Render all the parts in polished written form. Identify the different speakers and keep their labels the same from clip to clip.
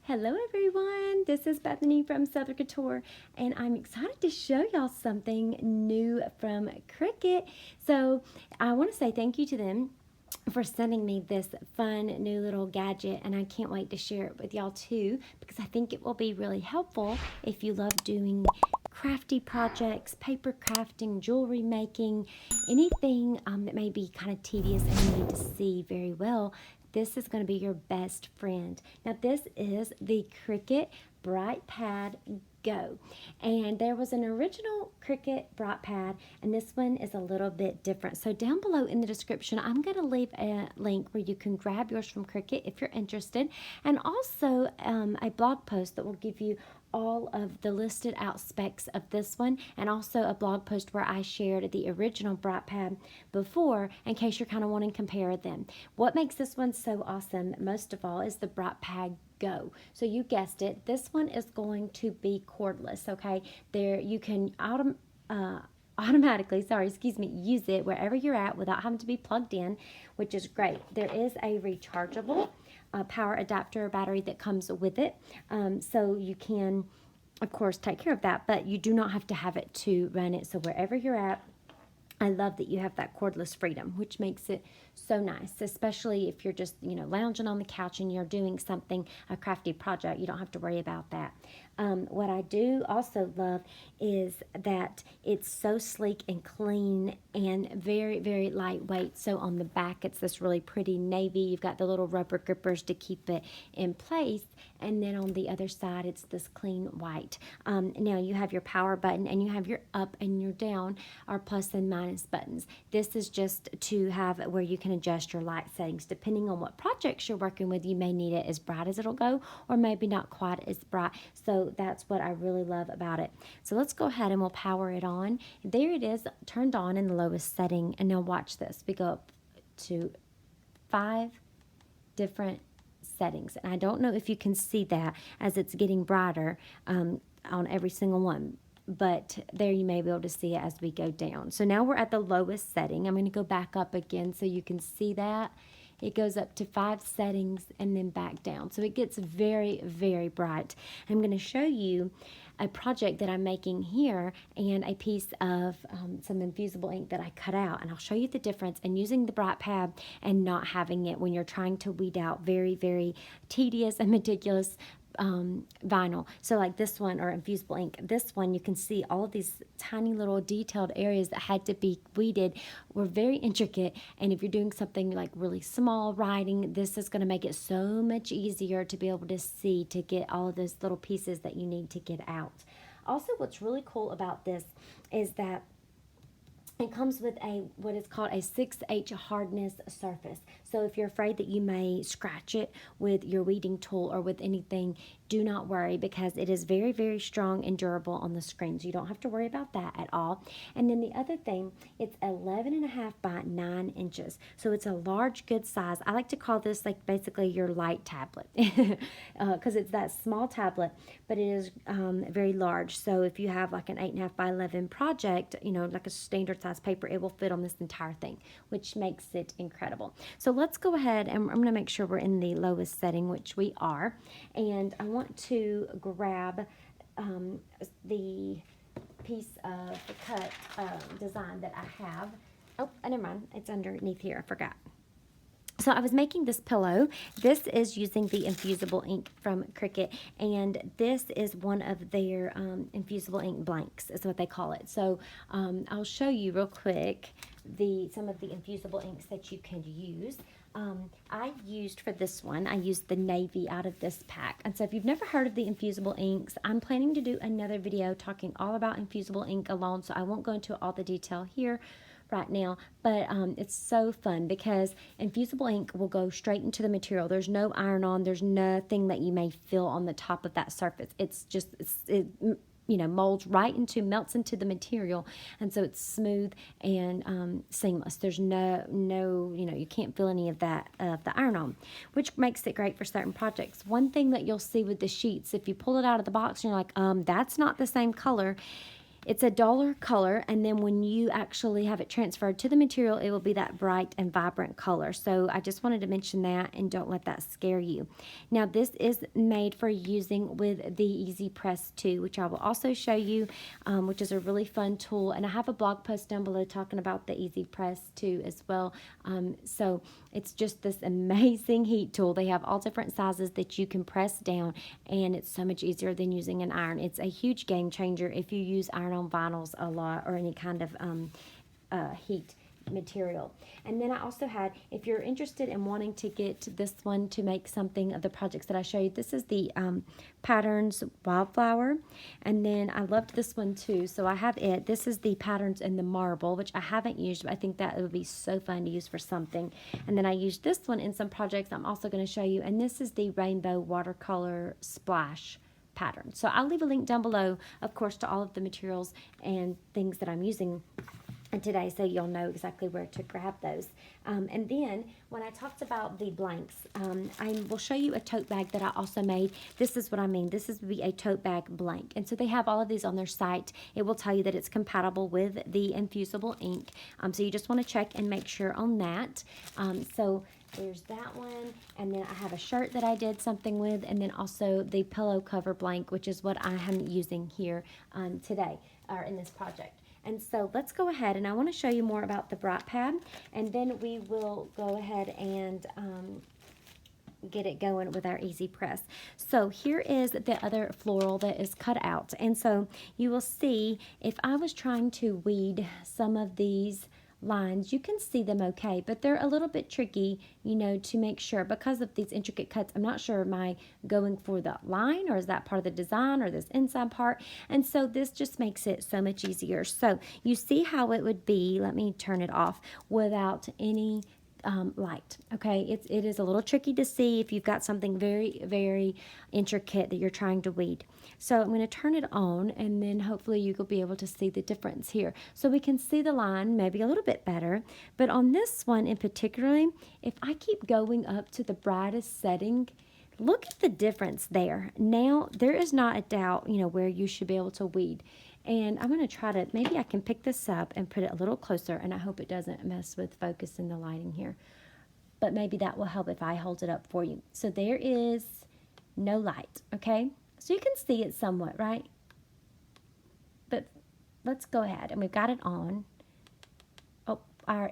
Speaker 1: Hello everyone, this is Bethany from Southern Couture and I'm excited to show y'all something new from Cricut. So I want to say thank you to them for sending me this fun new little gadget, and I can't wait to share it with y'all too, because I think it will be really helpful if you love doing crafty projects, paper crafting, jewelry making, anything that may be kind of tedious and you need to see very well. This is going to be your best friend. Now this is the Cricut BrightPad Go, and there was an original Cricut BrightPad, and this one is a little bit different. So down below in the description, I'm going to leave a link where you can grab yours from Cricut if you're interested, and also a blog post that will give you all of the listed out specs of this one, and also a blog post where I shared the original BrightPad before, in case you're kind of wanting to compare them. What makes this one so awesome most of all is the BrightPad Go. So you guessed it, this one is going to be cordless. Okay, there you can automatically use it wherever you're at without having to be plugged in, which is great. There is a rechargeable power adapter battery that comes with it, so you can of course take care of that, but you do not have to have it to run it. So wherever you're at, I love that you have that cordless freedom, which makes it so nice, especially if you're just, lounging on the couch and you're doing something, a crafty project. You don't have to worry about that. What I do also love is that it's so sleek and clean and very, very lightweight. So on the back, it's this really pretty navy. You've got the little rubber grippers to keep it in place. And then on the other side, it's this clean white. Now you have your power button, and you have your up and your down, or plus and minus buttons. This is just to have where you can adjust your light settings. Depending on what projects you're working with, you may need it as bright as it'll go, or maybe not quite as bright. So that's what I really love about it. So let's go ahead and we'll power it on. There it is, turned on in the lowest setting. And now watch this. We go up to 5 different settings, and I don't know if you can see that as it's getting brighter on every single one, but there you may be able to see it as we go down. So now we're at the lowest setting. I'm going to go back up again so you can see that. It goes up to 5 settings and then back down. So it gets very, very bright. I'm going to show you a project that I'm making here and a piece of some Infusible ink that I cut out. And I'll show you the difference in using the BrightPad and not having it when you're trying to weed out very, very tedious and meticulous vinyl. So like this one, or Infusible ink, this one, you can see all of these tiny little detailed areas that had to be weeded were very intricate. And if you're doing something like really small writing, this is going to make it so much easier to be able to see, to get all of those little pieces that you need to get out. Also, what's really cool about this is that it comes with what is called a 6H hardness surface. So if you're afraid that you may scratch it with your weeding tool or with anything, do not worry, because it is very, very strong and durable on the screen. So you don't have to worry about that at all. And then the other thing, it's 11.5 by 9 inches. So it's a large, good size. I like to call this like basically your light tablet because it's that small tablet, but it is very large. So if you have like an 8.5 by 11 project, like a standard size paper, it will fit on this entire thing, which makes it incredible. So let's go ahead, and I'm going to make sure we're in the lowest setting, which we are. And I want to grab the piece of the cut design that I have. Oh, never mind. It's underneath here. I forgot. So I was making this pillow. This is using the Infusible ink from Cricut, and this is one of their Infusible ink blanks is what they call it. So I'll show you real quick some of the Infusible inks that you can use. I used for this one, I used the navy out of this pack. And so if you've never heard of the Infusible inks, I'm planning to do another video talking all about Infusible ink alone, so I won't go into all the detail here right now, but it's so fun because Infusible ink will go straight into the material. There's no iron on, there's nothing that you may feel on the top of that surface. It's just, it molds right into, melts into the material, and so it's smooth and seamless. There's no, you can't feel any of that, the iron on, which makes it great for certain projects. One thing that you'll see with the sheets, if you pull it out of the box and you're like, that's not the same color, it's a duller color, and then when you actually have it transferred to the material, it will be that bright and vibrant color. So I just wanted to mention that, and don't let that scare you. Now this is made for using with the Easy Press 2, which I will also show you, which is a really fun tool. And I have a blog post down below talking about the Easy Press 2 as well. So it's just this amazing heat tool. They have all different sizes that you can press down, and it's so much easier than using an iron. It's a huge game changer if you use iron on vinyls a lot, or any kind of heat material. And then I also had, if you're interested in wanting to get this one to make something of the projects that I showed you, this is the Patterns Wildflower. And then I loved this one too, so I have it. This is the Patterns in the Marble, which I haven't used, but I think that it would be so fun to use for something. And then I used this one in some projects I'm also going to show you, and this is the Rainbow Watercolor Splash pattern. So I'll leave a link down below, of course, to all of the materials and things that I'm using today, so you'll know exactly where to grab those. And then when I talked about the blanks, I will show you a tote bag that I also made. This is what I mean. This is be a tote bag blank. And so they have all of these on their site. It will tell you that it's compatible with the Infusible Ink. So you just want to check and make sure on that. So there's that one, and then I have a shirt that I did something with, and then also the pillow cover blank, which is what I am using here today, or in this project. And so let's go ahead, and I want to show you more about the BrightPad, and then we will go ahead and get it going with our Easy Press. So here is the other floral that is cut out, and so you will see if I was trying to weed some of these lines, you can see them okay, but they're a little bit tricky, you know, to make sure because of these intricate cuts. I'm not sure, am I going for the line, or is that part of the design, or this inside part? And so this just makes it so much easier. So you see how it would be, let me turn it off, without any light. Okay, it is a little tricky to see if you've got something very, very intricate that you're trying to weed. So I'm going to turn it on, and then hopefully you will be able to see the difference here. So we can see the line maybe a little bit better, but on this one in particularly, if I keep going up to the brightest setting, look at the difference there. Now there is not a doubt, you know, where you should be able to weed. And I'm going to try to, maybe I can pick this up and put it a little closer, and I hope it doesn't mess with focus in the lighting here. But maybe that will help if I hold it up for you. So there is no light, okay? So you can see it somewhat, right? But let's go ahead, and we've got it on. Oh,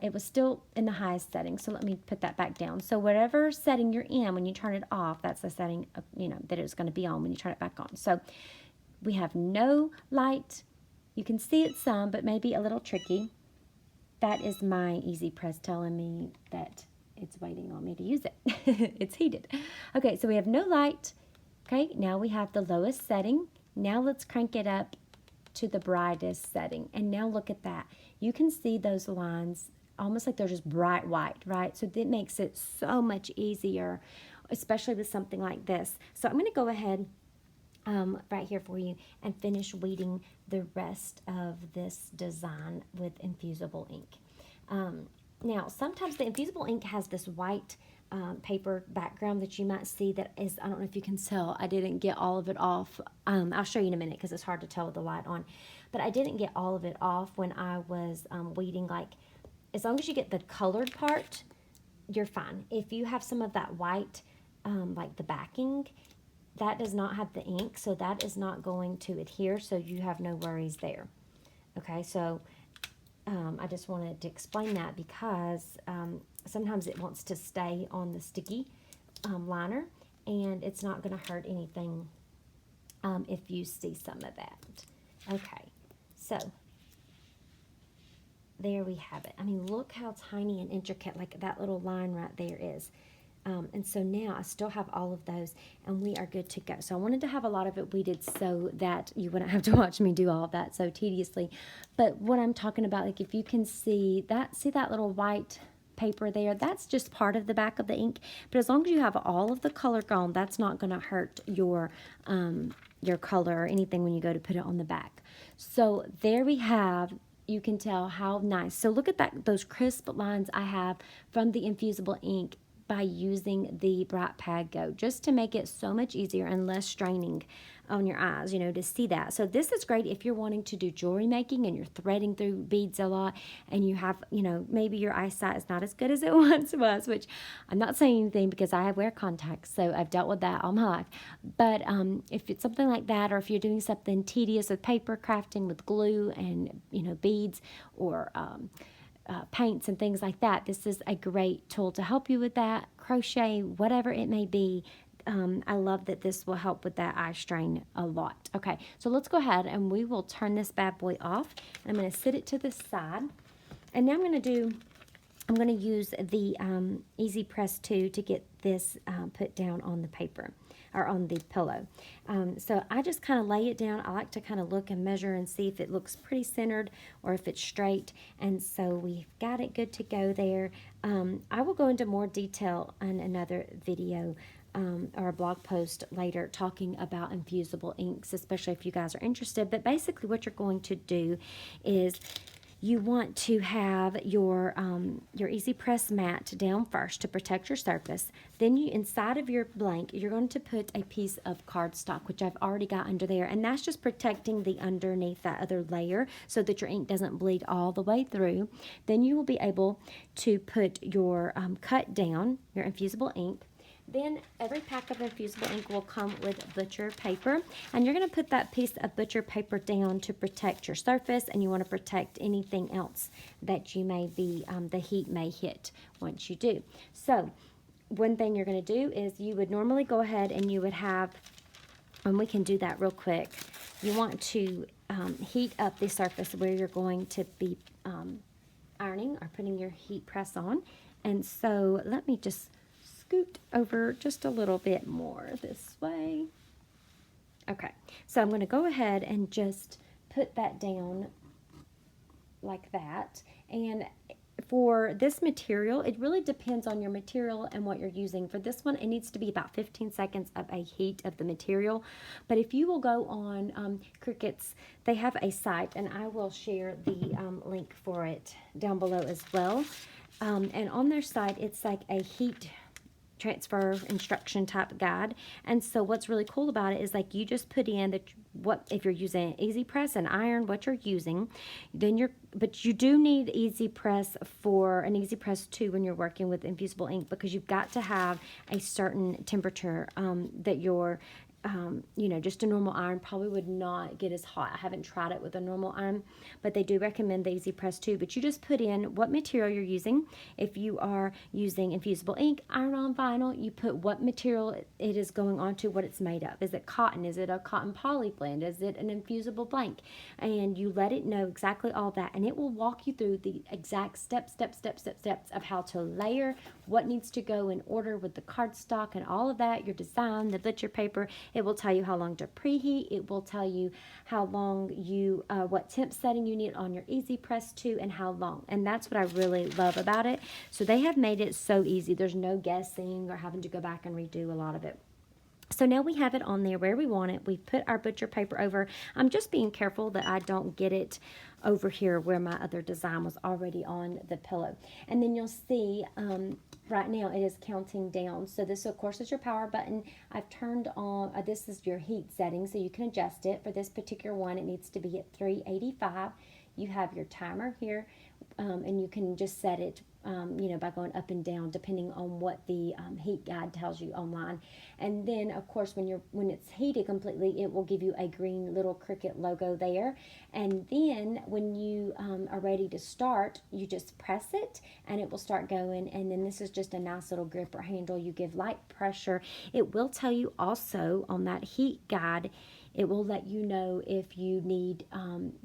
Speaker 1: it was still in the highest setting, so let me put that back down. So whatever setting you're in, when you turn it off, that's the setting, you know, that it's going to be on when you turn it back on. So we have no light. You can see it some, but maybe a little tricky. That is my Easy Press telling me that it's waiting on me to use it. It's heated. Okay, so we have no light. Okay, now we have the lowest setting. Now let's crank it up to the brightest setting. And now look at that. You can see those lines almost like they're just bright white, right? So that makes it so much easier, especially with something like this. So I'm going to go ahead right here for you and finish weeding the rest of this design with Infusible Ink. Now, sometimes the Infusible Ink has this white paper background that you might see that is, I don't know if you can tell, I didn't get all of it off. I'll show you in a minute because it's hard to tell with the light on. But I didn't get all of it off when I was weeding. Like, as long as you get the colored part, you're fine. If you have some of that white, like the backing, that does not have the ink, so that is not going to adhere, so you have no worries there. Okay, so I just wanted to explain that because sometimes it wants to stay on the sticky liner, and it's not going to hurt anything if you see some of that. Okay, so there we have it. I mean, look how tiny and intricate, like that little line right there is. And so now I still have all of those, and we are good to go. So I wanted to have a lot of it weeded so that you wouldn't have to watch me do all of that so tediously. But what I'm talking about, like if you can see that little white paper there, that's just part of the back of the ink. But as long as you have all of the color gone, that's not going to hurt your color or anything when you go to put it on the back. So there we have. You can tell how nice. So look at that, those crisp lines I have from the Infusible Ink. by using the BrightPad Go, just to make it so much easier and less straining on your eyes, you know, to see that. So this is great if you're wanting to do jewelry making and you're threading through beads a lot and you have, you know, maybe your eyesight is not as good as it once was, which I'm not saying anything because I wear contacts, so I've dealt with that all my life. But if it's something like that, or if you're doing something tedious with paper crafting with glue and, you know, beads or paints and things like that, this is a great tool to help you with that. Crochet, whatever it may be. I love that this will help with that eye strain a lot. Okay, so let's go ahead and we will turn this bad boy off. I'm going to sit it to the side. And now I'm going to use the Easy Press 2 to get this put down on the paper or on the pillow. So I just kind of lay it down. I like to kind of look and measure and see if it looks pretty centered or if it's straight. And so we've got it good to go there. I will go into more detail in another video or a blog post later talking about infusible inks, especially if you guys are interested. But basically what you're going to do is you want to have your Easy Press mat down first to protect your surface. Then you, inside of your blank, you're going to put a piece of cardstock, which I've already got under there, and that's just protecting the underneath that other layer so that your ink doesn't bleed all the way through. Then you will be able to put your cut down, your infusible ink. Then every pack of infusible ink will come with butcher paper, and you're going to put that piece of butcher paper down to protect your surface, and you want to protect anything else that you may be, the heat may hit once you do. So one thing you're going to do is you would normally go ahead and you would have, and we can do that real quick, you want to heat up the surface where you're going to be ironing or putting your heat press on. And so let me just scoot over just a little bit more this way. Okay, so I'm going to go ahead and just put that down like that. And for this material, it really depends on your material and what you're using. For this one, it needs to be about 15 seconds of a heat of the material. But if you will go on Cricut's, they have a site, and I will share the link for it down below as well. And on their site, it's like a heat transfer instruction type guide. And so what's really cool about it is like you just put in that what if you're using Easy Press and iron, what you're using, then but you do need Easy Press for an Easy Press 2 when you're working with infusible ink, because you've got to have a certain temperature that your you know, just a normal iron probably would not get as hot. I haven't tried it with a normal iron, but they do recommend the Easy Press 2. But you just put in what material you're using. If you are using infusible ink, iron on vinyl, you put what material it is going on to, what it's made of. Is it cotton? Is it a cotton poly blend? Is it an infusible blank? And you let it know exactly all that, and it will walk you through the exact steps of how to layer, what needs to go in order with the cardstock and all of that, your design, the butcher paper. It will tell you how long to preheat. It will tell you how long you, what temp setting you need on your Easy Press 2 and how long. And that's what I really love about it. So they have made it so easy. There's no guessing or having to go back and redo a lot of it. So now we have it on there where we want it. We've put our butcher paper over. I'm just being careful that I don't get it over here where my other design was already on the pillow. And then you'll see right now it is counting down. So this, of course, is your power button. I've turned on, this is your heat setting, so you can adjust it. For this particular one, it needs to be at 385. You have your timer here, and you can just set it you know, by going up and down depending on what the heat guide tells you online. And then of course when it's heated completely, it will give you a green little Cricut logo there. And then when you are ready to start, you just press it and it will start going. And then this is just a nice little gripper handle. You give light pressure. It will tell you also on that heat guide, it will let you know if you need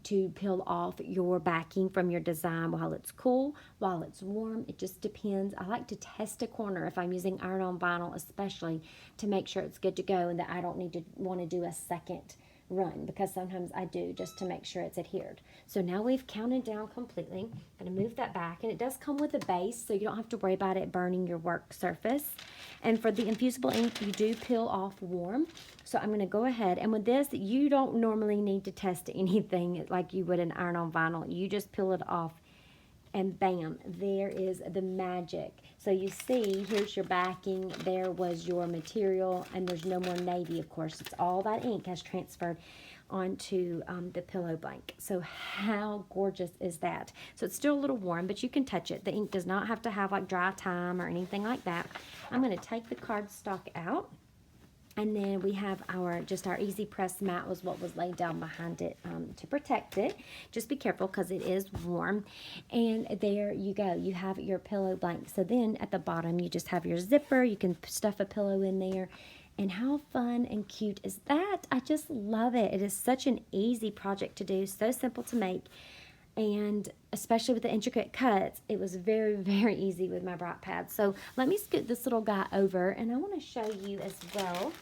Speaker 1: to peel off your backing from your design while it's cool, while it's warm. It just depends. I like to test a corner if I'm using iron on vinyl, especially to make sure it's good to go and that I don't need to want to do a second run, because sometimes I do, just to make sure it's adhered. So now we've counted down completely. I'm going to move that back, and it does come with a base, so you don't have to worry about it burning your work surface. And for the infusible ink, you do peel off warm. So I'm going to go ahead, and with this, you don't normally need to test anything like you would an iron on vinyl. You just peel it off and bam, there is the magic. So you see, here's your backing, there was your material, and there's no more navy, of course. It's all that ink has transferred onto the pillow blank. So how gorgeous is that? So it's still a little warm, but you can touch it. The ink does not have to have like dry time or anything like that. I'm going to take the cardstock out. And then we have our easy press mat was what was laid down behind it to protect it. Just be careful because it is warm. And there you go. You have your pillow blank. So then at the bottom you just have your zipper. You can stuff a pillow in there. And how fun and cute is that? I just love it. It is such an easy project to do. So simple to make. And especially with the intricate cuts, it was very, very easy with my BrightPad. So let me scoot this little guy over, and I want to show you as well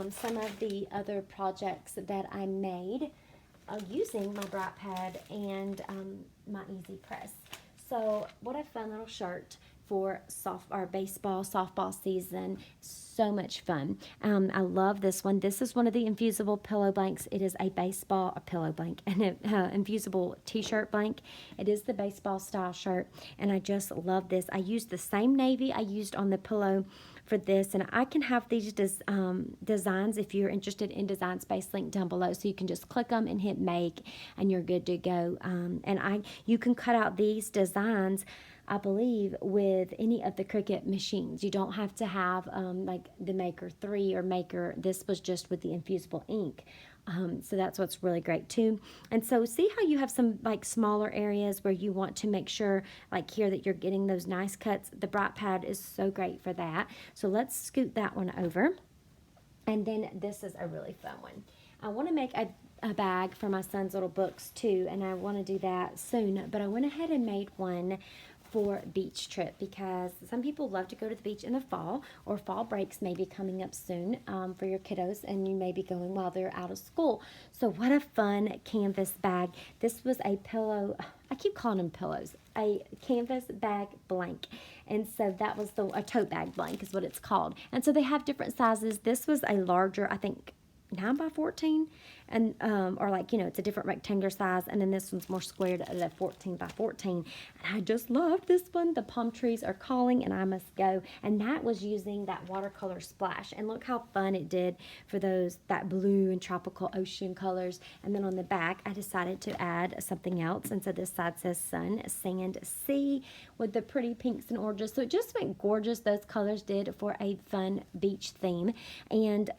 Speaker 1: some of the other projects that I made using my BrightPad and my Easy Press. So what a fun little shirt for baseball, softball season. So much fun. I love this one. This is one of the Infusible pillow blanks. It is a pillow blank, and an Infusible t-shirt blank. It is the baseball style shirt, and I just love this. I used the same navy I used on the pillow for this, and I can have these designs if you're interested in design space, link down below, so you can just click them and hit make, and you're good to go. You can cut out these designs, I believe, with any of the Cricut machines. You don't have to have like the Maker 3 or Maker. This was just with the Infusible ink. So that's what's really great too. And so see how you have some like smaller areas where you want to make sure, like here, that you're getting those nice cuts. The BrightPad is so great for that. So let's scoot that one over. And then this is a really fun one. I want to make a bag for my son's little books too, and I want to do that soon. But I went ahead and made one for beach trip, because some people love to go to the beach in the fall, or fall breaks may be coming up soon for your kiddos, and you may be going while they're out of school. So what a fun canvas bag. This was a pillow, I keep calling them pillows, a canvas bag blank. And so that was a tote bag blank is what it's called. And so they have different sizes. This was a larger, I think 9 by 14, and or like, you know, it's a different rectangular size, and then this one's more squared at a 14 by 14. And I just love this one. The palm trees are calling and I must go. And that was using that watercolor splash, and look how fun it did for that blue and tropical ocean colors. And then on the back I decided to add something else, and so this side says sun, sand, sea with the pretty pinks and oranges. So it just went gorgeous. Those colors did for a fun beach theme. And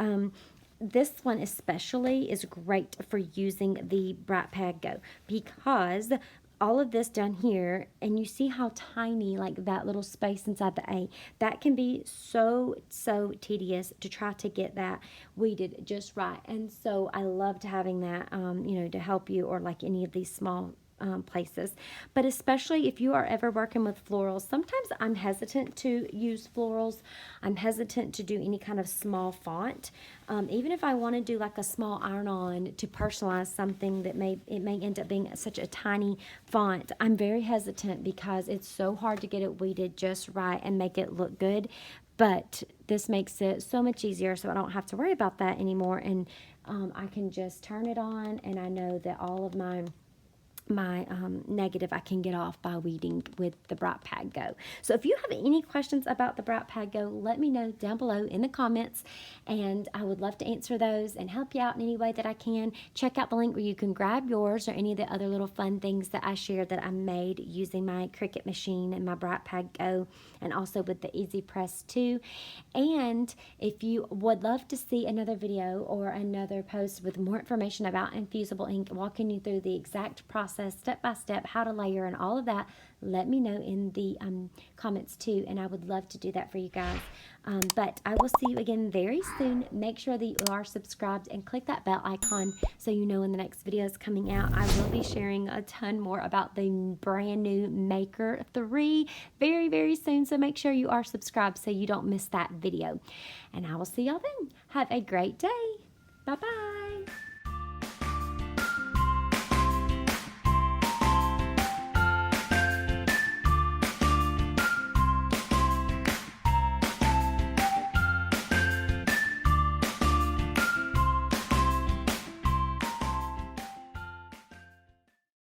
Speaker 1: this one especially is great for using the BrightPad Go, because all of this down here, and you see how tiny, like that little space inside the A, that can be so tedious to try to get that weeded just right. And so I loved having that, you know, to help you, or like any of these small places. But especially if you are ever working with florals, sometimes I'm hesitant to use florals. I'm hesitant to do any kind of small font. Even if I want to do like a small iron-on to personalize something that may end up being such a tiny font, I'm very hesitant because it's so hard to get it weeded just right and make it look good. But this makes it so much easier, so I don't have to worry about that anymore. And I can just turn it on, and I know that all of my negative I can get off by weeding with the BrightPad Go. So if you have any questions about the BrightPad Go, let me know down below in the comments, and I would love to answer those and help you out in any way that I can. Check out the link where you can grab yours, or any of the other little fun things that I shared that I made using my Cricut machine and my BrightPad Go, and also with the Easy Press too. And if you would love to see another video or another post with more information about Infusible Ink, walking you through the exact process, step by step, how to layer and all of that, let me know in the comments too, and I would love to do that for you guys. But I will see you again very soon. Make sure that you are subscribed and click that bell icon so you know when the next video is coming out. I will be sharing a ton more about the brand new Maker 3 very, very soon, so make sure you are subscribed so you don't miss that video. And I will see y'all then. Have a great day. Bye-bye.